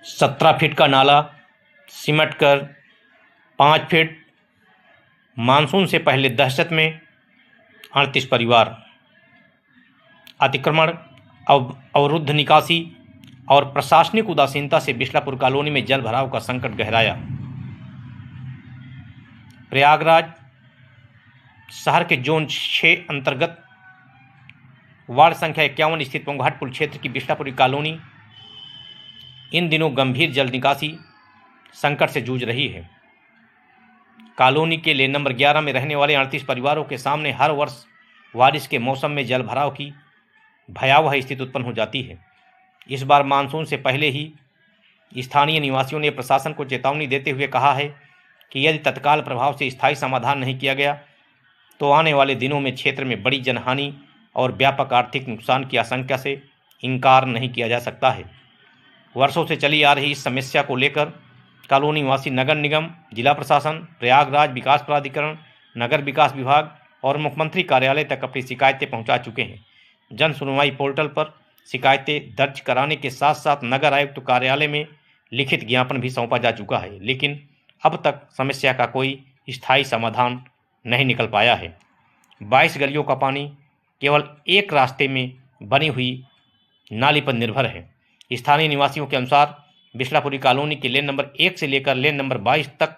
17 feet का नाला सिमट कर 5 फीट। मानसून से पहले दहशत में 38 परिवार। अतिक्रमण, अवरुद्ध निकासी और प्रशासनिक उदासीनता से बिशलापुर कॉलोनी में जल भराव का संकट गहराया। प्रयागराज शहर के जोन 6 अंतर्गत वार्ड संख्या 51 स्थित पोंगहट पुल क्षेत्र की बिशलापुरी कॉलोनी इन दिनों गंभीर जल निकासी संकट से जूझ रही है। कॉलोनी के लेन नंबर 11 में रहने वाले 38 परिवारों के सामने हर वर्ष बारिश के मौसम में जल भराव की भयावह स्थिति उत्पन्न हो जाती है। इस बार मानसून से पहले ही स्थानीय निवासियों ने प्रशासन को चेतावनी देते हुए कहा है कि यदि तत्काल प्रभाव से स्थायी समाधान नहीं किया गया तो आने वाले दिनों में क्षेत्र में बड़ी जनहानि और व्यापक आर्थिक नुकसान की आशंका से इनकार नहीं किया जा सकता है। वर्षों से चली आ रही इस समस्या को लेकर कॉलोनी निवासी नगर निगम, जिला प्रशासन, प्रयागराज विकास प्राधिकरण, नगर विकास विभाग और मुख्यमंत्री कार्यालय तक अपनी शिकायतें पहुंचा चुके हैं। जन सुनवाई पोर्टल पर शिकायतें दर्ज कराने के साथ साथ नगर आयुक्त कार्यालय में लिखित ज्ञापन भी सौंपा जा चुका है, लेकिन अब तक समस्या का कोई स्थायी समाधान नहीं निकल पाया है। 22 गलियों का पानी केवल एक रास्ते में बनी हुई नाली पर निर्भर है। स्थानीय निवासियों के अनुसार बिशलापुरी कॉलोनी के लेन नंबर 1 से लेकर लेन नंबर 22 तक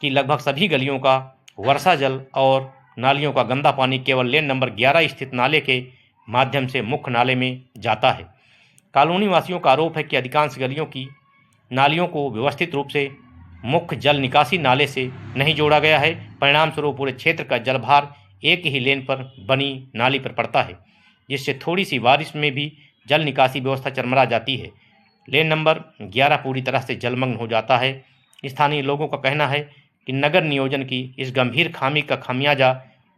की लगभग सभी गलियों का वर्षा जल और नालियों का गंदा पानी केवल लेन नंबर 11 स्थित नाले के माध्यम से मुख्य नाले में जाता है। कॉलोनी वासियों का आरोप है कि अधिकांश गलियों की नालियों को व्यवस्थित रूप से मुख्य जल निकासी नाले से नहीं जोड़ा गया है। परिणाम स्वरूप पूरे क्षेत्र का जलभार एक ही लेन पर बनी नाली पर पड़ता है, जिससे थोड़ी सी बारिश में भी जल निकासी व्यवस्था चरमरा जाती है। लेन नंबर 11 पूरी तरह से जलमग्न हो जाता है। स्थानीय लोगों का कहना है कि नगर नियोजन की इस गंभीर खामी का खामियाजा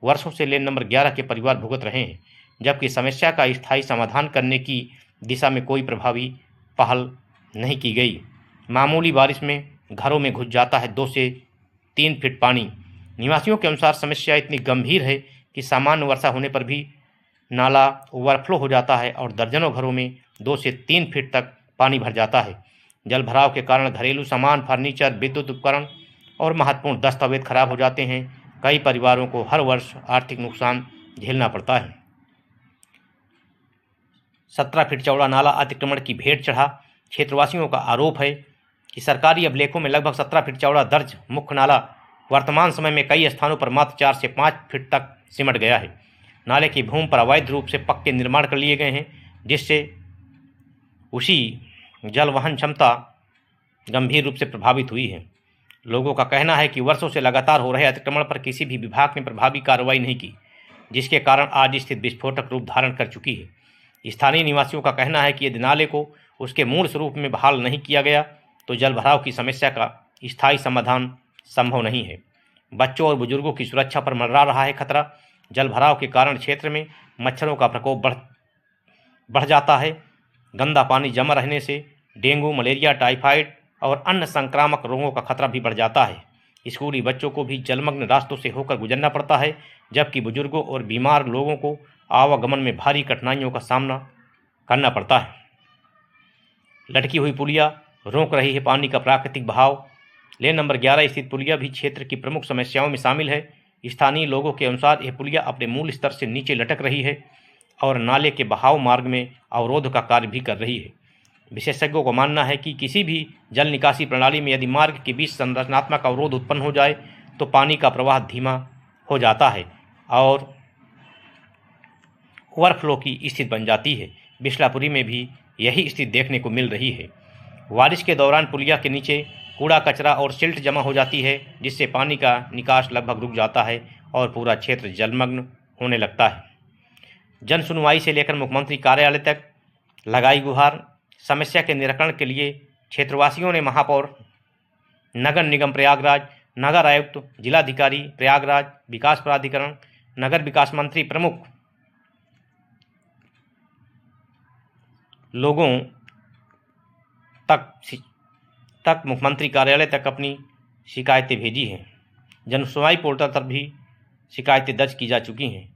वर्षों से लेन नंबर 11 के परिवार भुगत रहे हैं, जबकि समस्या का स्थायी समाधान करने की दिशा में कोई प्रभावी पहल नहीं की गई। मामूली बारिश में घरों में घुस जाता है 2 से 3 फीट पानी। निवासियों के अनुसार समस्या इतनी गंभीर है कि सामान्य वर्षा होने पर भी नाला ओवरफ्लो हो जाता है और दर्जनों घरों में 2 से 3 फीट तक पानी भर जाता है। जल भराव के कारण घरेलू सामान, फर्नीचर, विद्युत उपकरण और महत्वपूर्ण दस्तावेज खराब हो जाते हैं। कई परिवारों को हर वर्ष आर्थिक नुकसान झेलना पड़ता है। 17 फीट चौड़ा नाला अतिक्रमण की भेंट चढ़ा। क्षेत्रवासियों का आरोप है कि सरकारी अभिलेखों में लगभग 17 फीट चौड़ा दर्ज मुख्य नाला वर्तमान समय में कई स्थानों पर मात्र 4 से 5 फीट तक सिमट गया है। नाले की भूमि पर अवैध रूप से पक्के निर्माण कर लिए गए हैं, जिससे उसी जल वहन क्षमता गंभीर रूप से प्रभावित हुई है। लोगों का कहना है कि वर्षों से लगातार हो रहे अतिक्रमण पर किसी भी विभाग ने प्रभावी कार्रवाई नहीं की, जिसके कारण आज स्थिति विस्फोटक रूप धारण कर चुकी है। स्थानीय निवासियों का कहना है कि यदि नाले को उसके मूल स्वरूप में बहाल नहीं किया गया तो जल भराव की समस्या का स्थायी समाधान संभव नहीं है। बच्चों और बुजुर्गों की सुरक्षा पर मंडरा रहा है खतरा। जल भराव के कारण क्षेत्र में मच्छरों का प्रकोप बढ़ जाता है। गंदा पानी जमा रहने से डेंगू, मलेरिया, टाइफाइड और अन्य संक्रामक रोगों का खतरा भी बढ़ जाता है। स्कूली बच्चों को भी जलमग्न रास्तों से होकर गुजरना पड़ता है, जबकि बुजुर्गों और बीमार लोगों को आवागमन में भारी कठिनाइयों का सामना करना पड़ता है। लटकी हुई पुलिया रोक रही है पानी का प्राकृतिक बहाव। लेन नंबर 11 स्थित पुलिया भी क्षेत्र की प्रमुख समस्याओं में शामिल है। स्थानीय लोगों के अनुसार यह पुलिया अपने मूल स्तर से नीचे लटक रही है और नाले के बहाव मार्ग में अवरोध का कार्य भी कर रही है। विशेषज्ञों का मानना है कि किसी भी जल निकासी प्रणाली में यदि मार्ग के बीच संरचनात्मक अवरोध उत्पन्न हो जाए तो पानी का प्रवाह धीमा हो जाता है और ओवरफ्लो की स्थिति बन जाती है। बिशलापुरी में भी यही स्थिति देखने को मिल रही है। बारिश के दौरान पुलिया के नीचे कूड़ा कचरा और सिल्ट जमा हो जाती है, जिससे पानी का निकास लगभग रुक जाता है और पूरा क्षेत्र जलमग्न होने लगता है। जन सुनवाई से लेकर मुख्यमंत्री कार्यालय तक लगाई गुहार। समस्या के निराकरण के लिए क्षेत्रवासियों ने महापौर, नगर निगम प्रयागराज, नगर आयुक्त, जिलाधिकारी प्रयागराज, विकास प्राधिकरण, नगर विकास मंत्री प्रमुख लोगों तक मुख्यमंत्री कार्यालय तक अपनी शिकायतें भेजी हैं। जन सुनवाई पोर्टल पर भी शिकायतें दर्ज की जा चुकी हैं।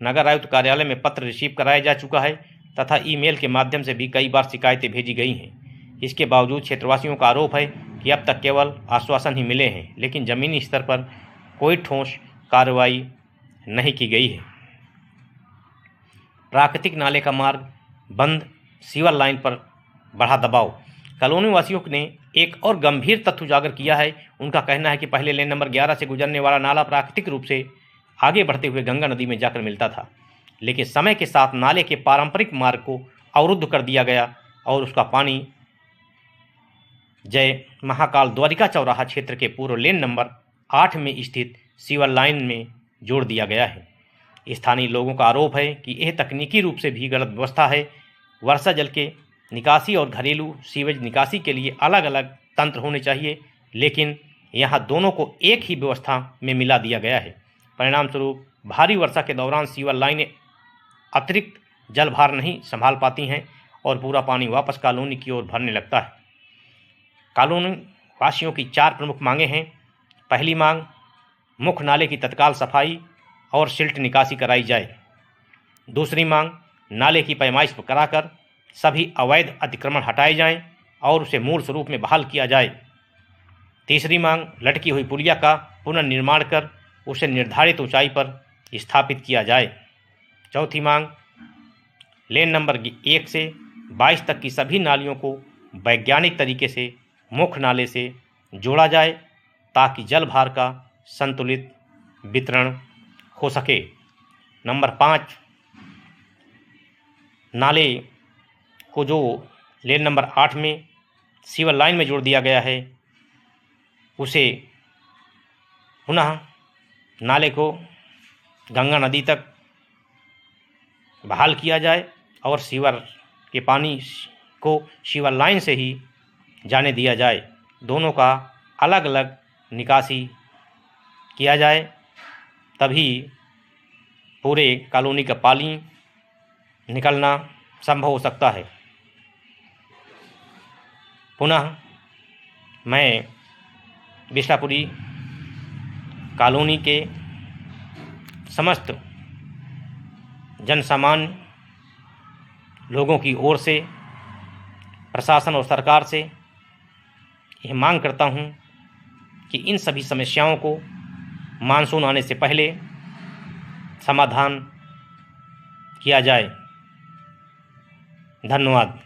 नगर आयुक्त कार्यालय में पत्र रिसीव कराया जा चुका है तथा ईमेल के माध्यम से भी कई बार शिकायतें भेजी गई हैं। इसके बावजूद क्षेत्रवासियों का आरोप है कि अब तक केवल आश्वासन ही मिले हैं, लेकिन ज़मीनी स्तर पर कोई ठोस कार्रवाई नहीं की गई है। प्राकृतिक नाले का मार्ग बंद, सीवर लाइन पर बढ़ा दबाव। कॉलोनी वासियों ने एक और गंभीर तथ्य उजागर किया है। उनका कहना है कि पहले लेन नंबर 11 से गुजरने वाला नाला प्राकृतिक रूप से आगे बढ़ते हुए गंगा नदी में जाकर मिलता था, लेकिन समय के साथ नाले के पारंपरिक मार्ग को अवरुद्ध कर दिया गया और उसका पानी जय महाकाल द्वारिका चौराहा क्षेत्र के पूर्व लेन नंबर 8 में स्थित सीवर लाइन में जोड़ दिया गया है। स्थानीय लोगों का आरोप है कि यह तकनीकी रूप से भी गलत व्यवस्था है। वर्षा जल के निकासी और घरेलू सीवेज निकासी के लिए अलग अलग तंत्र होने चाहिए, लेकिन यहाँ दोनों को एक ही व्यवस्था में मिला दिया गया है। परिणाम स्वरूप भारी वर्षा के दौरान सीवर लाइनें अतिरिक्त जलभार नहीं संभाल पाती हैं और पूरा पानी वापस कॉलोनी की ओर भरने लगता है। कॉलोनी वासियों की 4 प्रमुख मांगें हैं। पहली मांग, मुख्य नाले की तत्काल सफाई और सिल्ट निकासी कराई जाए। दूसरी मांग, नाले की पैमाइश कराकर सभी अवैध अतिक्रमण हटाए जाएं और उसे मूल स्वरूप में बहाल किया जाए। तीसरी मांग, लटकी हुई पुलिया का पुनर्निर्माण कर उसे निर्धारित ऊंचाई पर स्थापित किया जाए। चौथी मांग, लेन नंबर 1 से 22 तक की सभी नालियों को वैज्ञानिक तरीके से मुख्य नाले से जोड़ा जाए ताकि जलभार का संतुलित वितरण हो सके। नंबर 5, नाले को जो लेन नंबर 8 में सीवर लाइन में जोड़ दिया गया है, उसे पुनः नाले को गंगा नदी तक बहाल किया जाए और सीवर के पानी को सीवर लाइन से ही जाने दिया जाए। दोनों का अलग अलग निकासी किया जाए, तभी पूरे कॉलोनी का पानी निकलना संभव हो सकता है। पुनः मैं बिसलापुरी कॉलोनी के समस्त जनसामान्य लोगों की ओर से प्रशासन और सरकार से यह मांग करता हूं कि इन सभी समस्याओं को मानसून आने से पहले समाधान किया जाए। धन्यवाद।